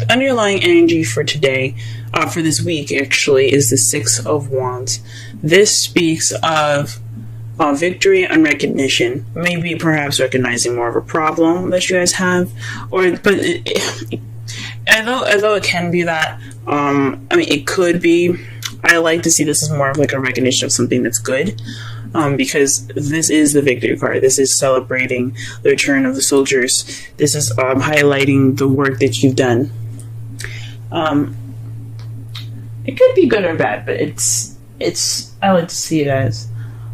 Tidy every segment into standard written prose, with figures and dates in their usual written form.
the underlying energy for today, for this week actually, is the Six of Wands. This speaks of victory and recognition, maybe perhaps recognizing more of a problem that you guys have, although it can be that, it could be. I like to see this as more of like a recognition of something that's good, because this is the victory card. This is celebrating the return of the soldiers. This is highlighting the work that you've done. It could be good or bad, but it's. I like to see it as.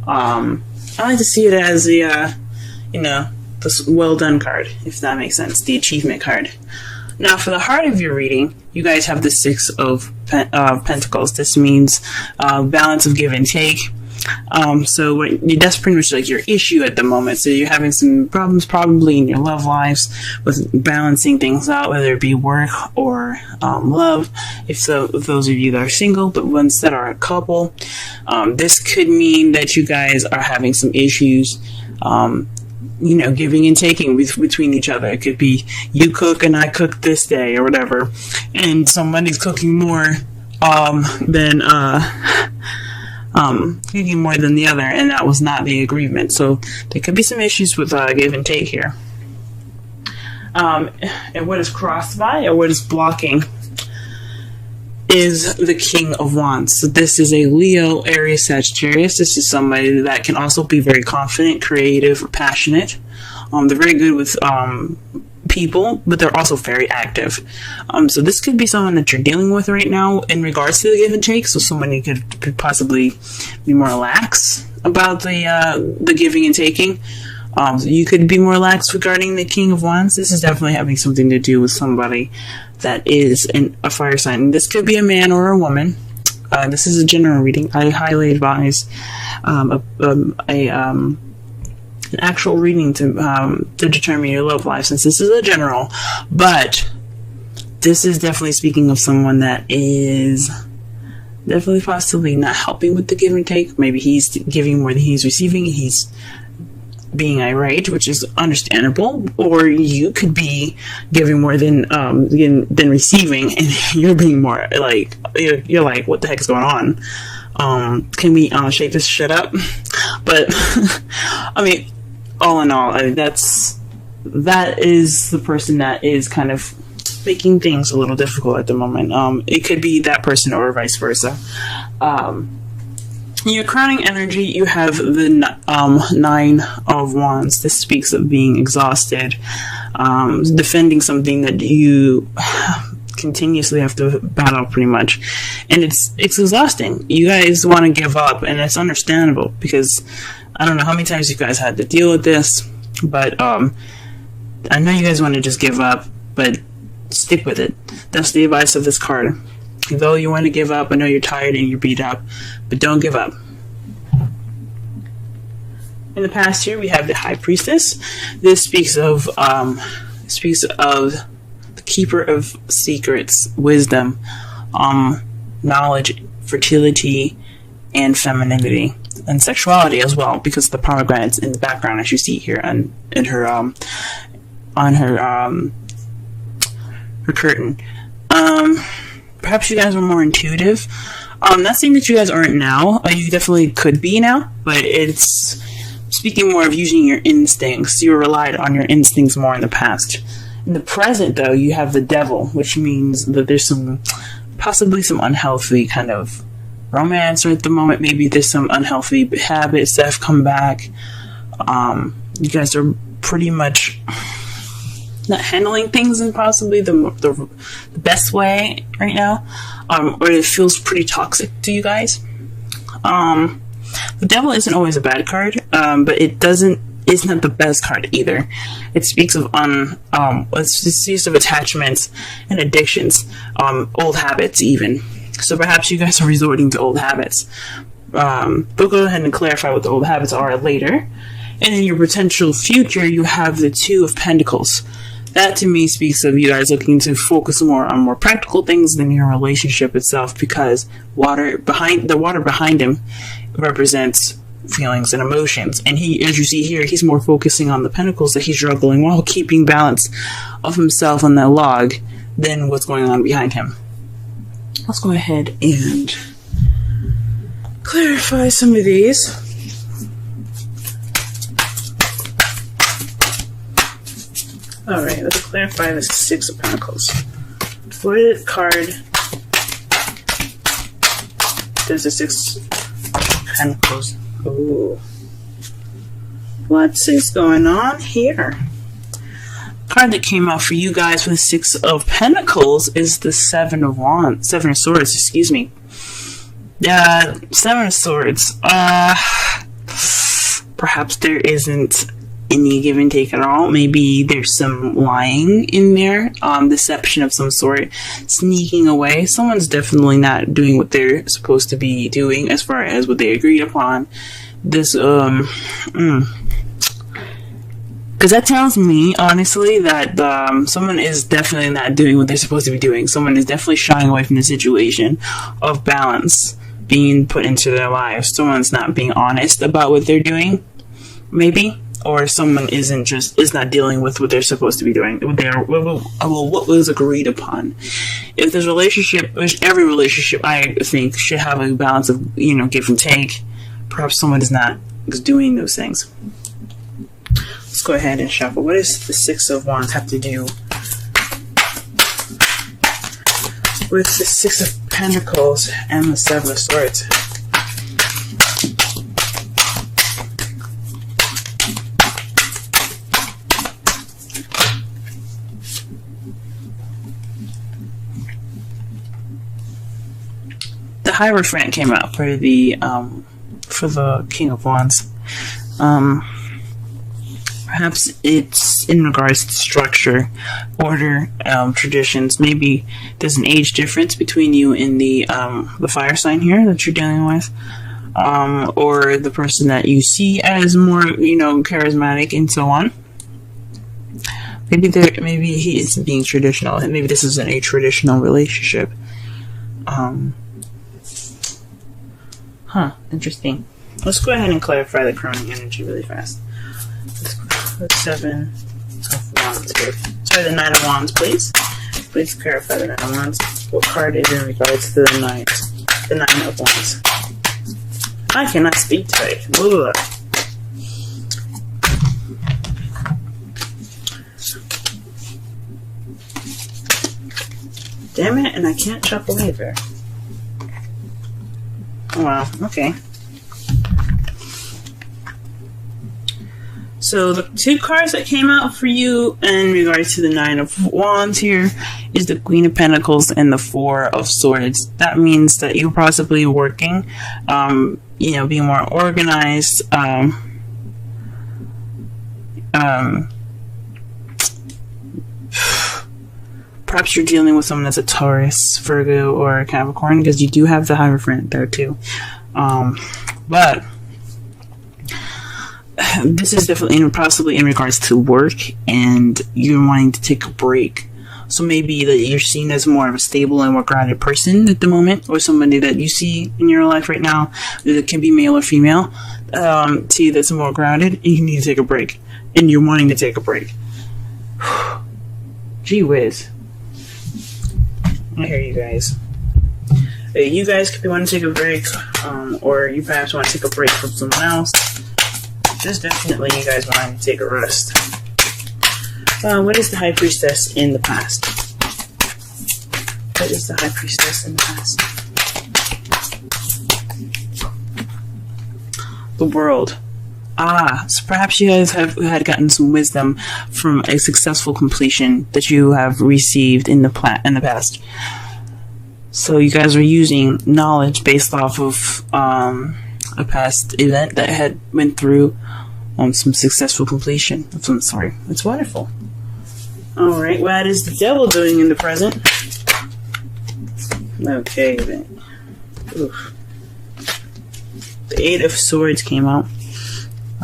I like to see it as the well done card, if that makes sense, the achievement card. Now, for the heart of your reading, you guys have the Six of Pentacles. This means balance of give and take. So that's pretty much like your issue at the moment. So you're having some problems probably in your love lives with balancing things out, whether it be work or love. If those of you that are single, but ones that are a couple, this could mean that you guys are having some issues, giving and taking between each other. It could be you cook and I cook this day or whatever, and somebody's cooking more than the other, and that was not the agreement. So there could be some issues with give and take here. And what is crossed by, or what is blocking, is the King of Wands. So this is a Leo, Aries, Sagittarius. This is somebody that can also be very confident, creative, or passionate. They're very good with people, but they're also very active. So this could be someone that you're dealing with right now in regards to the give and take. So somebody could possibly be more lax about the giving and taking. So you could be more lax regarding the King of Wands. This is definitely having something to do with somebody that is a fire sign. This could be a man or a woman. This is a general reading. I highly advise an actual reading to determine your love life, since this is a general. But this is definitely speaking of someone that is definitely possibly not helping with the give and take. Maybe he's giving more than he's receiving. He's being irate, which is understandable, or you could be giving more than receiving, and you're being more like you're like, what the heck is going on? Can we shake this shit up? But all in all, that is the person that is kind of making things a little difficult at the moment. It could be that person or vice versa. In your crowning energy, you have the Nine of Wands. This speaks of being exhausted, defending something that you continuously have to battle pretty much, and it's exhausting. You guys want to give up, and it's understandable, because I don't know how many times you guys had to deal with this, but I know you guys want to just give up, but stick with it. That's the advice of this card. Though you want to give up, I know you're tired and you're beat up, but don't give up. In the past here, we have the High Priestess. This speaks of the keeper of secrets, wisdom, knowledge, fertility, and femininity, and sexuality as well, because the pomegranates in the background, as you see here, on her curtain. Perhaps you guys were more intuitive. Not saying that you guys aren't now. You definitely could be now, but it's speaking more of using your instincts. You relied on your instincts more in the past. In the present, though, you have the Devil, which means that there's possibly some unhealthy kind of romance, or at the moment, maybe there's some unhealthy habits that have come back. You guys are pretty much not handling things in possibly the best way right now, or it feels pretty toxic to you guys. The Devil isn't always a bad card, but it's not the best card either. It speaks of it speaks of attachments and addictions, old habits even. So perhaps you guys are resorting to old habits. We'll go ahead and clarify what the old habits are later. And in your potential future, you have the Two of Pentacles. That to me speaks of you guys looking to focus more on more practical things than your relationship itself, because the water behind him represents feelings and emotions, and he, as you see here, he's more focusing on the pentacles that he's juggling while keeping balance of himself on that log than what's going on behind him. Let's go ahead and clarify some of these. Alright, let's clarify the Six of Pentacles. What card does the Six of Pentacles? Ooh. What is going on here? The card that came out for you guys with the Six of Pentacles is the Seven of Swords, excuse me. Seven of Swords. Perhaps there isn't any give and take at all. Maybe there's some lying in there, deception of some sort, sneaking away. Someone's definitely not doing what they're supposed to be doing as far as what they agreed upon. This, because that tells me, honestly, that someone is definitely not doing what they're supposed to be doing. Someone is definitely shying away from the situation of balance being put into their lives. Someone's not being honest about what they're doing, maybe. Or someone is not dealing with what they're supposed to be doing, what was agreed upon. If there's a relationship, which every relationship I think should have a balance of, give and take, perhaps someone is doing those things. Let's go ahead and shuffle. What does the Six of Wands have to do with the Six of Pentacles and the Seven of Swords? The Hierophant came out for the King of Wands. Perhaps it's in regards to structure, order, traditions. Maybe there's an age difference between you and the fire sign here that you're dealing with, or the person that you see as more charismatic and so on. Maybe he is being traditional, and maybe this isn't a traditional relationship. Interesting. Let's go ahead and clarify the crowning energy really fast. The Seven of Wands here. Sorry, the Nine of Wands, please. Please clarify the Nine of Wands. What card is in regards to the Nine of Wands? I cannot speak today. Ugh. Damn it, and I can't shuffle either. Oh, wow, okay. So the two cards that came out for you in regards to the Nine of Wands here is the Queen of Pentacles and the Four of Swords. That means that you're possibly working, being more organized, perhaps you're dealing with someone that's a Taurus, Virgo, or a Capricorn, because you do have the Hierophant there too. But this is definitely possibly in regards to work, and you're wanting to take a break. So maybe that you're seen as more of a stable and more grounded person at the moment, or somebody that you see in your life right now that can be male or female, see that's more grounded, and you need to take a break, and you're wanting to take a break. Gee whiz. I hear you guys. You guys could want to take a break, or you perhaps want to take a break from someone else. Just definitely you guys want to take a rest. What is the High Priestess in the past? What is the High Priestess in the past? The World. So perhaps you guys had gotten some wisdom from a successful completion that you have received in the past. So you guys are using knowledge based off of a past event that had went through some successful completion of some sort. It's wonderful. Alright, what is the Devil doing in the present? Okay, then. Oof. The Eight of Swords came out.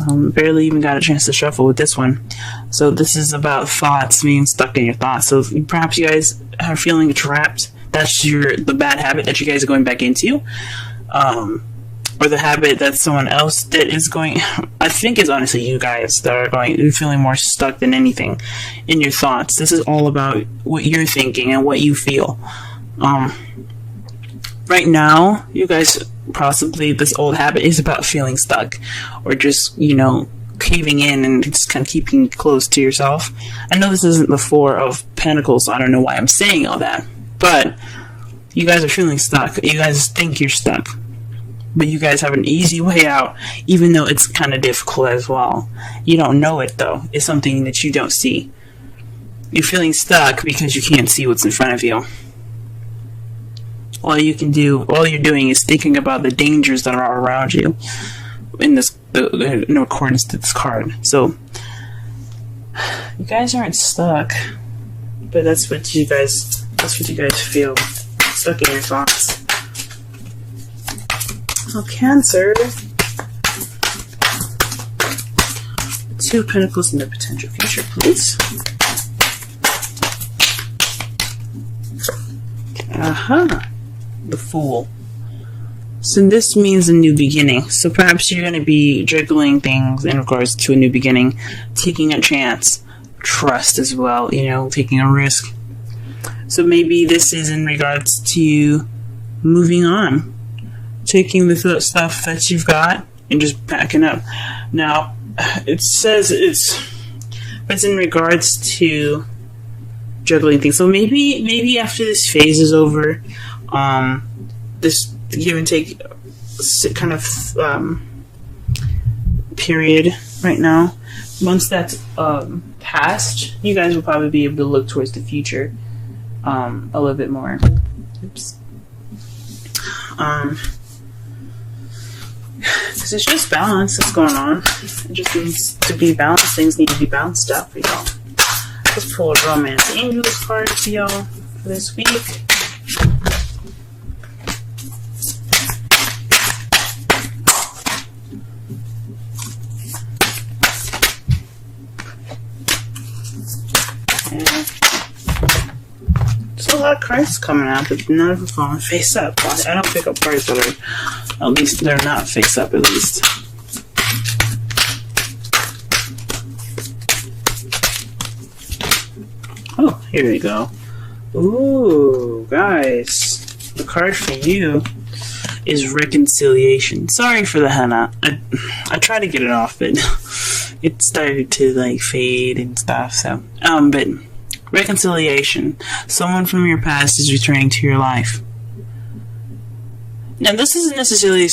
Barely even got a chance to shuffle with this one. So this is about thoughts, being stuck in your thoughts. So perhaps you guys are feeling trapped. That's the bad habit that you guys are going back into. or the habit that someone else did is going. I think it's honestly you guys that are feeling more stuck than anything in your thoughts. This is all about what you're thinking and what you feel. Right now, you guys, possibly this old habit is about feeling stuck, or just, caving in and just kind of keeping close to yourself. I know this isn't the Four of Pentacles, so I don't know why I'm saying all that, but you guys are feeling stuck. You guys think you're stuck, but you guys have an easy way out, even though it's kind of difficult as well. You don't know it, though. It's something that you don't see. You're feeling stuck because you can't see what's in front of you. All you're doing is thinking about the dangers that are around you in accordance to this card. So, you guys aren't stuck, but that's what you guys feel. Stuck in your thoughts. Oh, Cancer. Two of Pentacles in the potential future, please. The Fool. So this means a new beginning. So perhaps you're going to be juggling things in regards to a new beginning, taking a chance, trust as well, taking a risk. So maybe this is in regards to moving on, taking the stuff that you've got and just packing up. Now, it says it's in regards to juggling things. So maybe after this phase is over, this give and take kind of period right now, once that's passed, you guys will probably be able to look towards the future a little bit more. Oops. Because it's just balance that's going on. It just needs to be balanced. Things need to be balanced out for y'all. Let's pull a Romance Angels card for y'all for this week. There's a lot of cards coming out, but none of them falling face up. I don't pick up cards that are, at least they're not face up, at least. Oh, here we go. Ooh, guys. The card for you is Reconciliation. Sorry for the henna. I tried to get it off, but it started to fade and stuff. So, but Reconciliation. Someone from your past is returning to your life. Now, this doesn't necessarily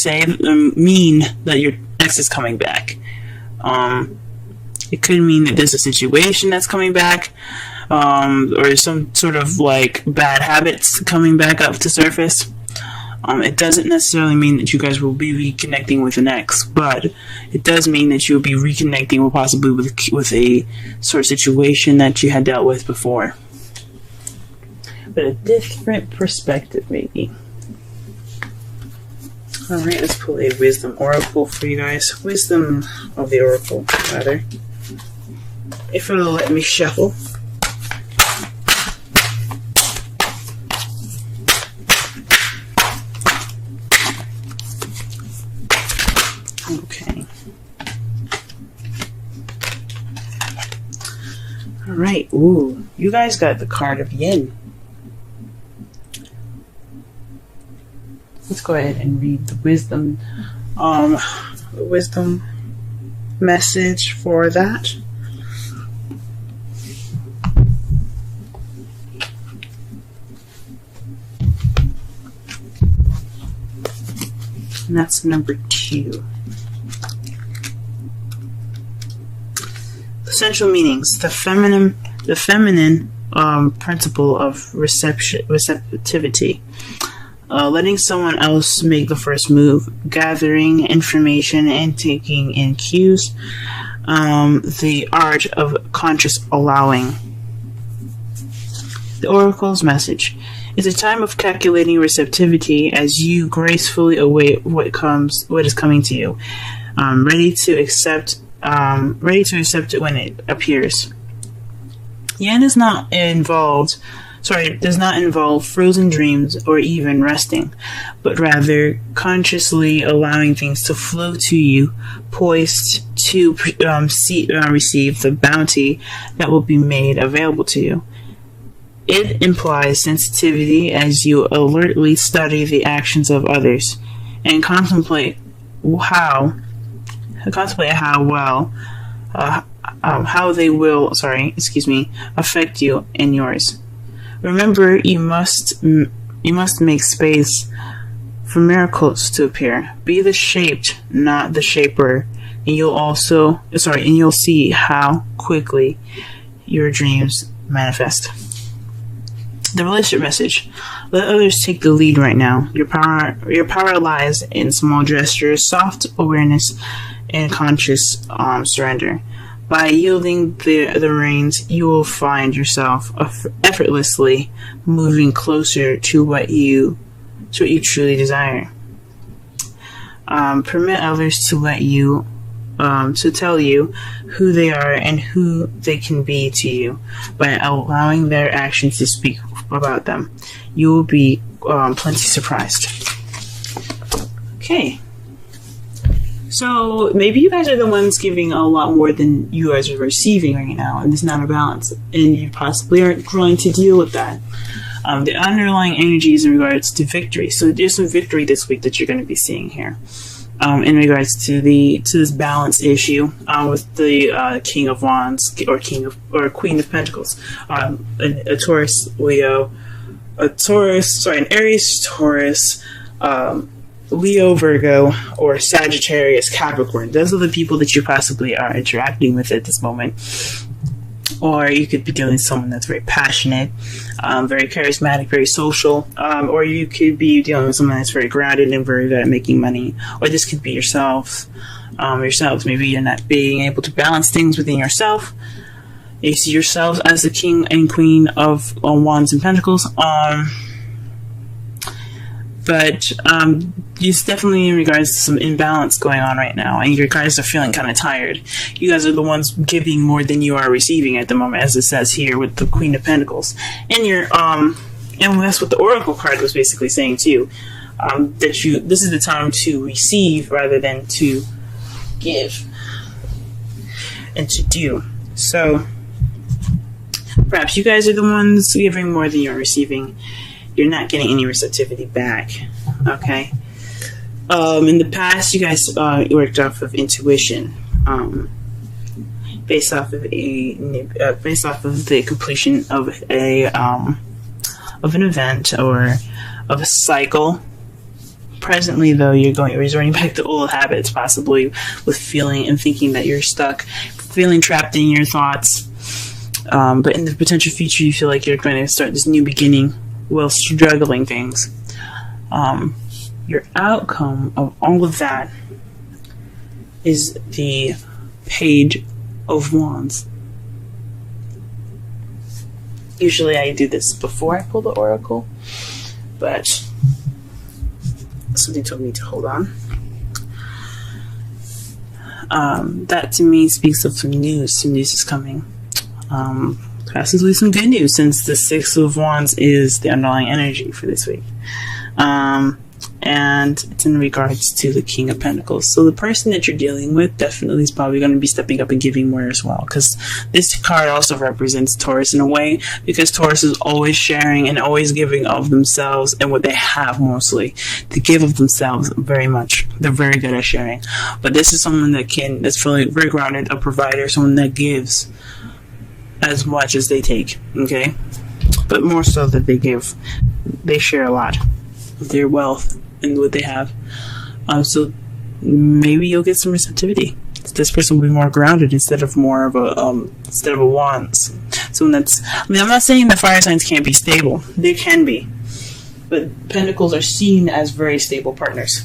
mean that your ex is coming back. It could mean that there's a situation that's coming back, or some sort of bad habits coming back up to surface. It doesn't necessarily mean that you guys will be reconnecting with an ex, but it does mean that you'll be reconnecting with possibly with a sort of situation that you had dealt with before. But a different perspective, maybe. Alright, let's pull a Wisdom Oracle for you guys. Wisdom of the Oracle, rather. If it'll let me shuffle. Okay. Alright, ooh. You guys got the card of Yin. Let's go ahead and read the wisdom message for that. And that's number 2. Essential meanings: the feminine principle of receptivity. Letting someone else make the first move, gathering information and taking in cues, the art of conscious allowing. The Oracle's message: it's a time of calculating receptivity as you gracefully await what is coming to you, ready to accept it when it appears. Yin is not involved does not involve frozen dreams or even resting, but rather consciously allowing things to flow to you, poised to receive the bounty that will be made available to you. It implies sensitivity as you alertly study the actions of others and contemplate how they will affect you and yours. Remember, you must make space for miracles to appear. Be the shaped, not the shaper, and you'll see how quickly your dreams manifest. The relationship message: let others take the lead right now. Your power lies in small gestures, soft awareness, and conscious surrender. By yielding the reins, you will find yourself effortlessly moving closer to what you truly desire. Permit others to tell you who they are and who they can be to you by allowing their actions to speak about them. You will be plenty surprised. Okay. So maybe you guys are the ones giving a lot more than you guys are receiving right now, and there's not a balance, and you possibly aren't trying to deal with that. The underlying energies in regards to victory. So there's some victory this week that you're going to be seeing here. In regards to this balance issue with the King of Wands or Queen of Pentacles, a Taurus, Leo, an Aries, Taurus, Leo, Virgo, or Sagittarius, Capricorn. Those are the people that you possibly are interacting with at this moment. Or you could be dealing with someone that's very passionate, very charismatic, very social, or you could be dealing with someone that's very grounded and very good at making money. Or this could be yourselves. Maybe you're not being able to balance things within yourself. You see yourselves as the King and Queen of Wands and Pentacles. But it's definitely in regards to some imbalance going on right now, and you guys are feeling kind of tired. You guys are the ones giving more than you are receiving at the moment, as it says here with the Queen of Pentacles. And and that's what the Oracle card was basically saying too. This is the time to receive rather than to give and to do. So perhaps you guys are the ones giving more than you're receiving. You're not getting any receptivity back. Okay. In the past, you guys worked off of intuition, based off of the completion of an event or of a cycle. Presently, though, you're resorting back to old habits, possibly with feeling and thinking that you're stuck, feeling trapped in your thoughts. But in the potential future, you feel like you're going to start this new beginning while struggling things. Your outcome of all of that is the Page of Wands. Usually I do this before I pull the Oracle, but something told me to hold on. That to me speaks of some news. Some news is coming. Possibly some good news, since the Six of Wands is the underlying energy for this week. And it's in regards to the King of Pentacles. So the person that you're dealing with definitely is probably going to be stepping up and giving more as well, because this card also represents Taurus in a way, because Taurus is always sharing and always giving of themselves and what they have, mostly. They give of themselves very much. They're very good at sharing. But this is someone that's feeling very grounded, a provider, someone that gives as much as they take, okay? But more so that they give. They share a lot of their wealth and what they have. So maybe you'll get some receptivity. This person will be more grounded instead of a wands. Someone that's, I'm not saying that fire signs can't be stable. They can be. But pentacles are seen as very stable partners.